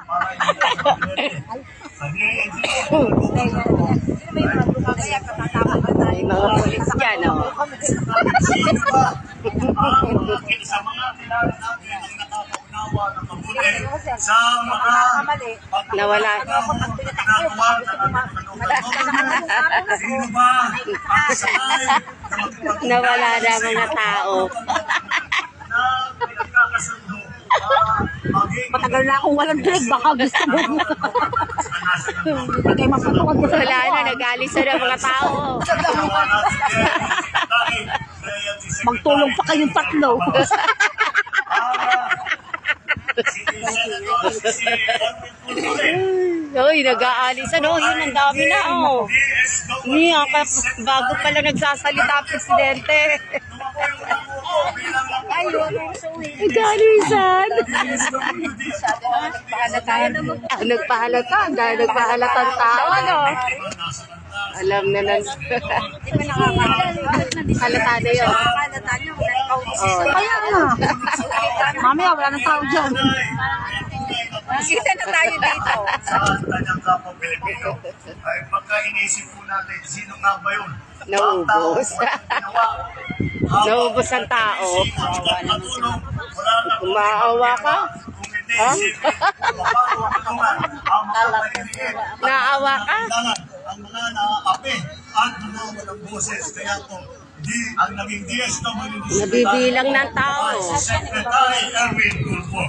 May mga pulis dyan, oh. Sino ba sa mga kilala natin ang nakakaunawa ng mabuti sa mga Nawala. ginagawa na sino ba ang sanay Nawala na mga tao. na pinagkakasundo maging Matagal na akong walang drag, baka gusto mo. Hindi kayo mapapakot ko. Wala na, nag-alis na ng mga tao. Magtulong pa kayong tatlo. Uy, nag-aalis ano, yun ang dami na, oh. Bago pala nagsasalita ang presidente. Nag-aalisan. Nagpahalata, dahil nagpahalatang tao, ano. Alam na lang. Halata na yun. Oh. Kaya nga. Mamaya, wala nang tao dyan. Kita na tayo dito. Sa kanyang kapwa Pilipino ay pagka inisip po natin, sino nga ba yun? Naubos. Naubos ang tao. Umaawa ka? Ha? Naawa ka? Ang mga naaapi at mga walang boses. Kaya po, ang naging DSWD Nabibilang ng tao. Secretary Erwin Tulfo.